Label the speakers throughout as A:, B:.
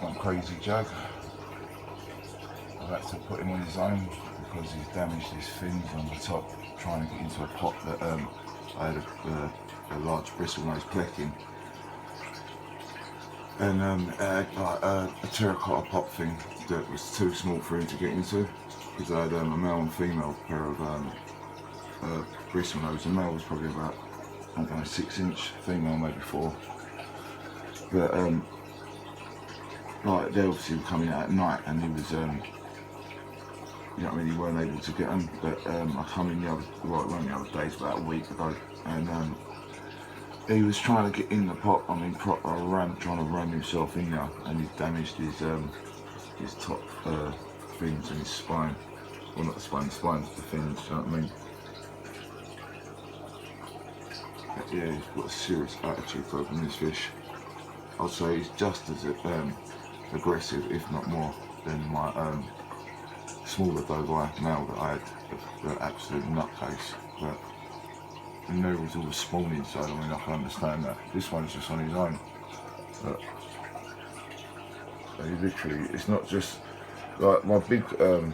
A: one crazy jag. I've had to put him on his own because he's damaged his fins on the top trying to get into a pot that I had a large bristlenose pleck in. And it had like a terracotta pot thing that was too small for him to get into, because I had a male and female pair of bristlenose. The male was probably about, I don't know, 6 inch, female maybe 4. But like they obviously were coming out at night, and he was, you know what I mean, he weren't able to get them. But I come in one of the other days, about a week ago, and he was trying to get in the pot. I mean, proper trying to ram himself in there, and he damaged his top fins and his spine. Well, not the spine, the fins. You know what I mean? But yeah, he's got a serious attitude problem, this fish. I'd say he's just as aggressive, if not more, than my smaller doe male that I had, the absolute nutcase. But I knew he was all spawning, so I mean, I can understand that. This one's just on his own. But he literally, it's not just like my big doe,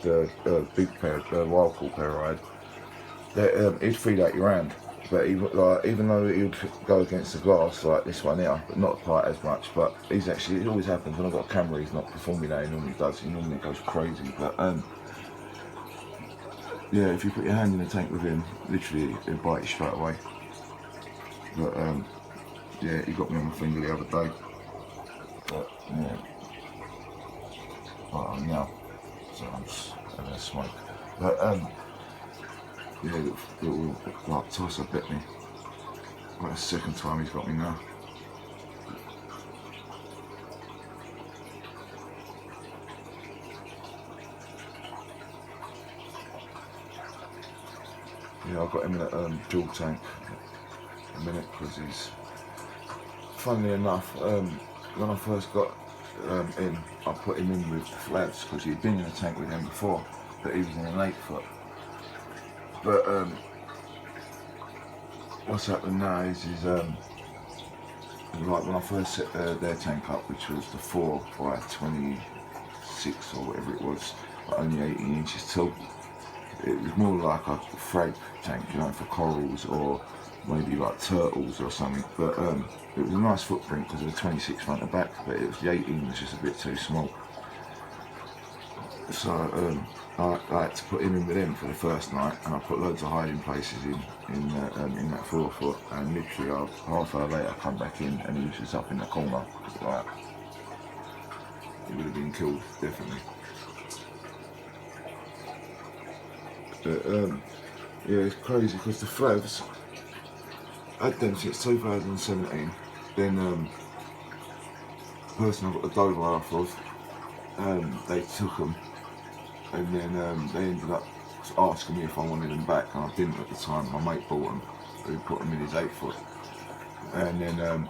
A: the big pair, the wild caught pair I had, he'd feed out your hand. But even though he'd go against the glass like this one here, but not quite as much. But he's actually, it always happens when I've got a camera, he's not performing how he normally does. He normally goes crazy. But yeah, if you put your hand in the tank with him, literally he'll bite you straight away. But yeah, he got me on my finger the other day. But yeah, now, so I'm just having a smoke. But yeah, little like tosser bit me. Like the second time he's got me now. Yeah, I've got him in a dual tank a minute, because he's, funnily enough, when I first got in, I put him in with the flads, because he'd been in a tank with them before, but he was in an 8 foot. But what's happened now is like when I first set their tank up, which was the 4 by 26 or whatever it was, like only 18 inches tall. It was more like a frag tank, you know, for corals or maybe like turtles or something. But it was a nice footprint because of the 26 front and back, but it was the 18 was just a bit too small. So I had to put him in with him for the first night, and I put loads of hiding places in that 4 foot, and literally half hour later I come back in and he was just up in the corner. Like, he would have been killed, definitely. But yeah, it's crazy because the flags, I had them since 2017. Then the person I got the doe off of, they took them, and then they ended up asking me if I wanted them back, and I didn't at the time. My mate bought them, he put them in his 8 foot, and then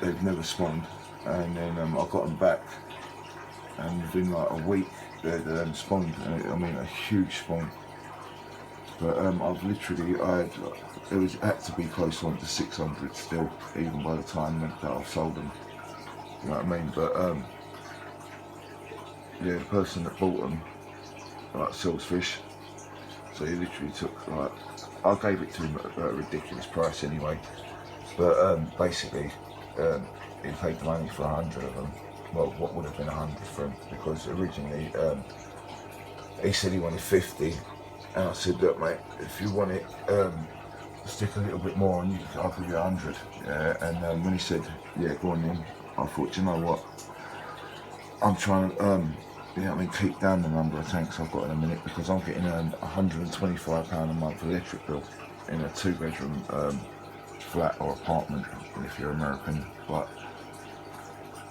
A: they've never spawned, and then I got them back, and within like a week they'd spawned, and I mean a huge spawn. But I've literally, it had to be close on to 600 still, even by the time that I've sold them. You know what I mean? But yeah, the person that bought them like sells fish, so he literally took, like, I gave it to him at a ridiculous price anyway. But basically, he paid the money for 100 of them. Well, what would have been 100 for him, because originally he said he wanted 50. And I said, look mate, if you want it, stick a little bit more and I'll give you 100. Yeah, and when he said, yeah, go on then, I thought, you know what, I'm trying to, you know what I mean, keep down the number of tanks I've got in a minute, because I'm getting £125 a month electric bill in a 2-bedroom flat or apartment, if you're American. But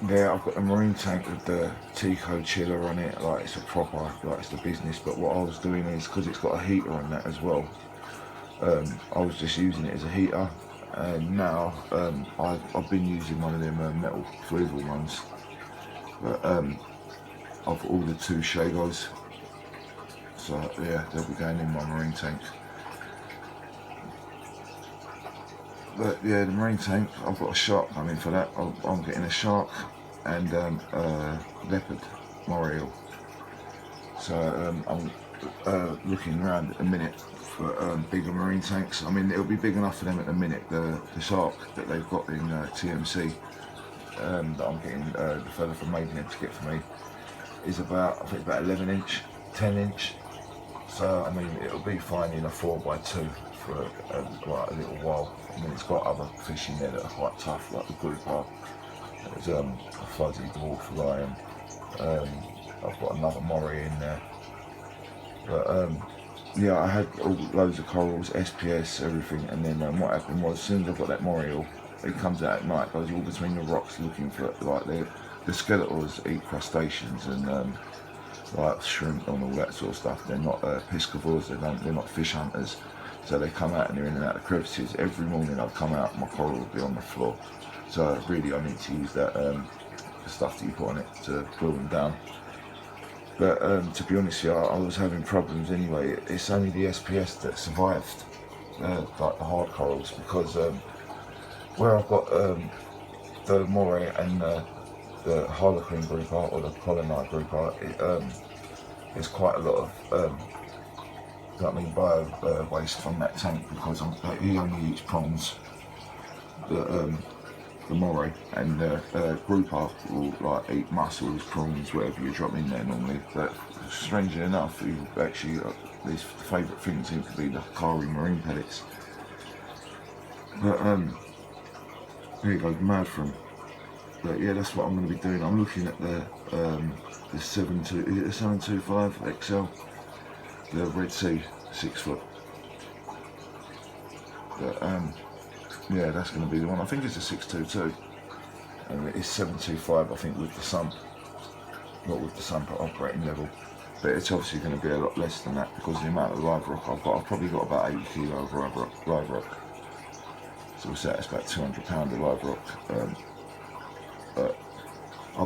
A: yeah, I've got a marine tank with the Tico chiller on it, like it's a proper, like it's the business. But what I was doing is, because it's got a heater on that as well, I was just using it as a heater. And now I've been using one of them metal swivel ones. But I've ordered 2 Shagos, so yeah, they'll be going in my marine tank. But yeah, the marine tank, I've got a shark coming for that. I'm getting a shark and leopard moray eel. So I'm looking around at the minute for bigger marine tanks. I mean, it'll be big enough for them at the minute. The shark that they've got in TMC that I'm getting the fella from Maidenhead to get for me is about, I think about 11 inch, 10 inch. So I mean, it'll be fine in a 4x2 for quite a little while. I mean, it's got other fish in there that are quite tough, like the grouper. There's a fuzzy dwarf lion. I've got another moray in there. But yeah, I had loads of corals, SPS, everything, and then what happened was, as soon as I got that moray eel, it comes out at night, goes all between the rocks looking for, like, the skeletors eat crustaceans and like shrimp and all that sort of stuff. They're not piscivores, they're not fish hunters, so they come out and they're in and out of crevices. Every morning I'd come out, my coral would be on the floor. So really I need to use that the stuff that you put on it to pull them down. But to be honest with you, I was having problems anyway. It's only the SPS that survived, like the hard corals, because where I've got the moray and the harlequin grouper or the colonite grouper, there's quite a lot of bio waste from that tank, because he only eats prawns. The moray and the grouper will like eat mussels, prawns, whatever you drop in there normally. But strangely enough, he actually his favourite thing seems to be the Kari marine pellets. But there you go, mad from. But yeah, that's what I'm going to be doing. I'm looking at the 725 XL, the Red Sea 6 foot. But yeah, that's going to be the one. I think it's a 622, and it's 725. I think with the sump, not with the sump at operating level. But it's obviously going to be a lot less than that because of the amount of live rock I've got. I've probably got about 80 kilo of live rock. So we'll say it's about 200 pounds of live rock. But I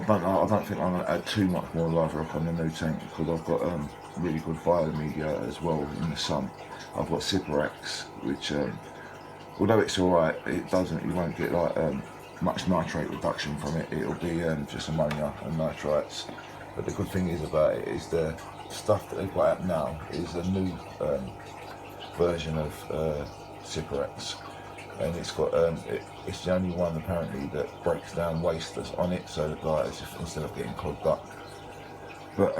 A: don't think I'm going to add too much more live rock on the new tank, because I've got really good biomedia as well in the sump. I've got Cyperax, which although it's alright, you won't get like much nitrate reduction from it. It'll be just ammonia and nitrites. But the good thing is about it is the stuff that they've got out now is a new version of Cyperax, and it's got it's the only one apparently that breaks down waste that's on it, so that like instead of getting clogged up. But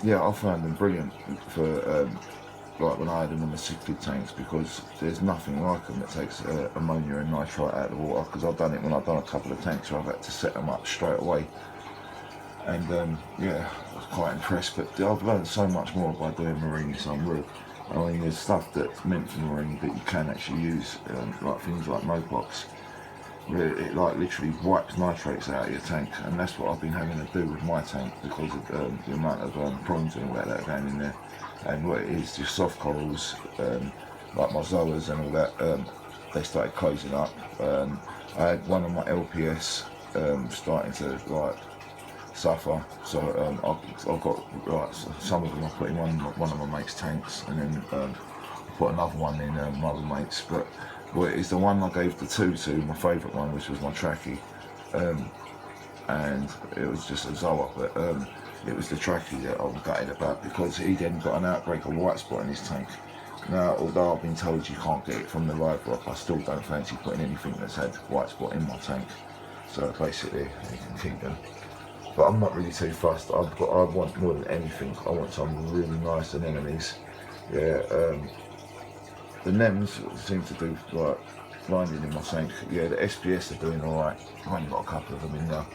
A: yeah, I found them brilliant for like when I had them in the Cichlid tanks, because there's nothing like them that takes ammonia and nitrite out of the water. Because I've done it when I've done a couple of tanks where I've had to set them up straight away, and yeah, I was quite impressed. But I've learned so much more by doing marine, so I'm real. I mean, there's stuff that's meant for marine that you can actually use, like things like Mopox, where it like literally wipes nitrates out of your tank, and that's what I've been having to do with my tank because of the amount of prawns and all that are going in there. And what it is, just soft corals, like my zoas and all that, they started closing up. I had one of my LPS starting to like suffer, so I've got like some of them I put in one of my mates' tanks, and then I put another one in my other mates. But what it is, the one I gave the two to, my favourite one, which was my trachea, and it was just a zoa, but it was the trachea that I was gutted about, because he then got an outbreak of white spot in his tank. Now, although I've been told you can't get it from the live rock, I still don't fancy putting anything that's had white spot in my tank. So basically, you can keep them. But I'm not really too fussed. I want more than anything, I want some really nice anemones. Yeah, the NEMs seem to do like blinding in my tank. Yeah, the SPS are doing alright. I've only got a couple of them in there.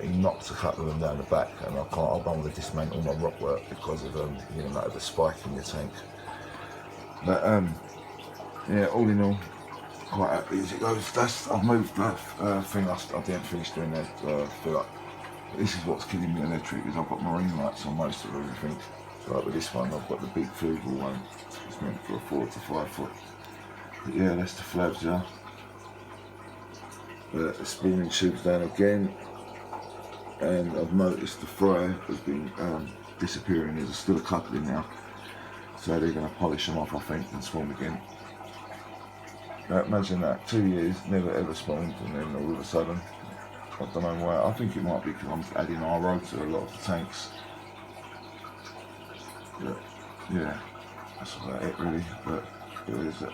A: He knocks a couple of them down the back, and I don't want to dismantle my rock work because of like the spike in your tank. But yeah, all in all, quite happy as it goes. I've moved the thing I didn't finish doing that fill up. This is what's killing me electric, is I've got marine lights on most of everything. Like with this one, I've got the big frugal one. It's meant for a 4 to 5 foot. But yeah, that's the flaps there. The spawning tube's down again. And I've noticed the fry has been disappearing. There's still a couple in now, so they're going to polish them off, I think, and swarm again. Now imagine that, 2 years, never ever spawned, and then all of a sudden, I don't know why. I think it might be because I'm adding RO to a lot of the tanks. But yeah, that's about it really. But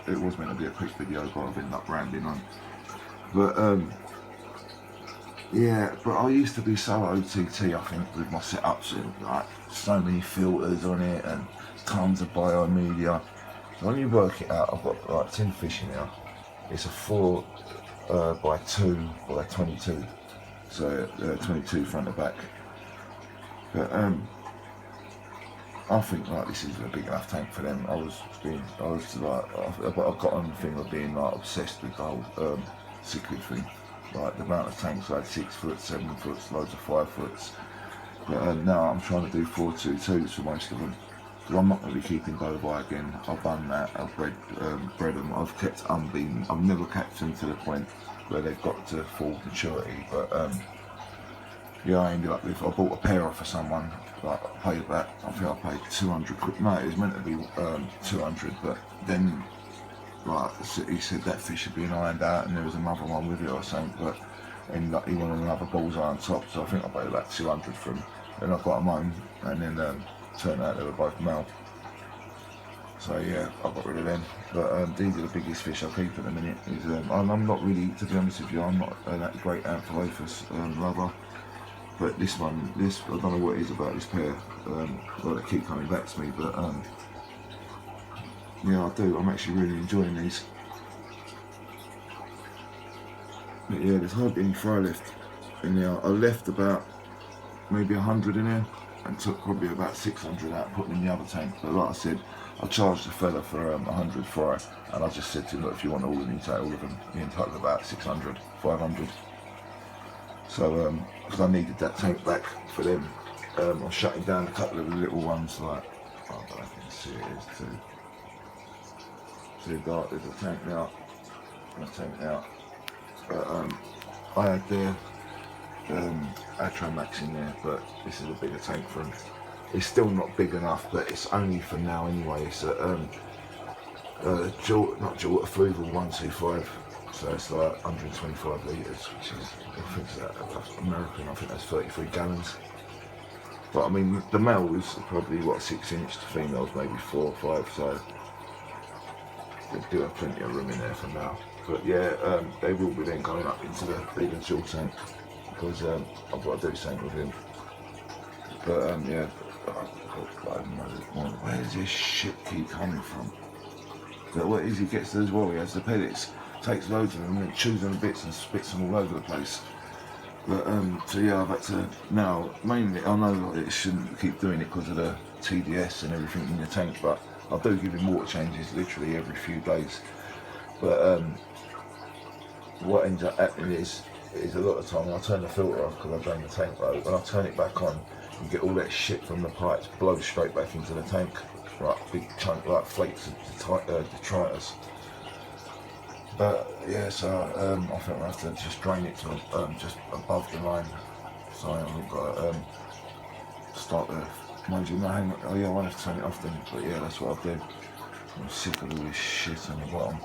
A: it was meant to be a quick video, but I've ended up rambling on. But yeah, but I used to be so OTT, I think, with my setups, and like so many filters on it and tons of biomedia. So when you work it out, I've got like 10 fish in here. It's a 4 by 2 by 22, so 22 front to back. But I think like this is a big enough tank for them. I was like, I've got on the thing of being like obsessed with the whole Cichlid thing. Like the amount of tanks I had, 6 foot, 7 foot, loads of 5 foots. But now I'm trying to do 422s for most of them. Because I'm not going to be keeping bovine again. I've done that. I've bred them. I've kept unbeaten. I've never kept them to the point where they've got to full maturity. But yeah, I ended up with. I bought a pair off for someone. Like I paid that. I think I paid 200 quid. No, it was meant to be 200, but then like he said that fish had been ironed out, and there was another one with it or something. But and like, he wanted another bullseye on top, so I think I paid about 200 for him. Then I got them home, and then turned out they were both male. So yeah, I got rid of them. But these are the biggest fish I keep at the minute. I'm not really, to be honest with you, I'm not that great Amphilophus lover. But this I don't know what it is about this pair. Well, they keep coming back to me, but yeah, I do. I'm actually really enjoying these. But yeah, there's hardly any fry left in there. I left about maybe 100 in there and took probably about 600 out, put them in the other tank. But like I said, I charged the fella for 100 fry, and I just said to him, look, if you want all of them, you take all of them. He ended up with about 600, 500. So, because I needed that tank back for them, I'm shutting down a couple of the little ones, like, I don't know if you can see it is too. See dark, there's a tank now, But I had their Atromax in there, but this is a bigger tank for them. It's still not big enough, but it's only for now anyway. It's a Fruval 125. So it's like 125 litres, which is, I think that's American, I think that's 33 gallons. But I mean, the male is probably, what, 6 inch, the female's maybe 4 or 5, so they do have plenty of room in there for now. But yeah, they will be then going up into the bigger dual tank, because I've got to do something with him. But yeah, I don't know, where does this shit keep coming from? But what it is he gets to as well, he has the pellets. Takes loads of them and chews them to bits and spits them all over the place. But so yeah, I've had to now, mainly I know it shouldn't keep doing it because of the TDS and everything in the tank, but I do give him water changes literally every few days. But what ends up happening is a lot of time when I turn the filter off because I drain the tank low, when I turn it back on, you get all that shit from the pipes blow straight back into the tank, like big chunk, like flakes of detritus. But yeah, so I think I have to just drain it to just above the line. So I've got to start the, mind you, no, hang on, oh yeah, I won't have to turn it off then. But yeah, that's what I'll do. I'm sick of all this shit on the bottom.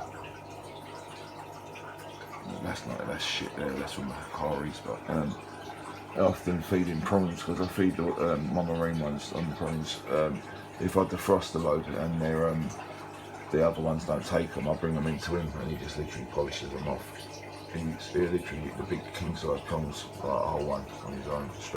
A: That's not that shit there, that's from the Caries, but I often feed in prawns because I feed my marine ones on the prawns. If I defrost a load and they're the other ones don't take them, I bring them into him and he just literally polishes them off. He literally get the big king size prawns, like a whole one on his own.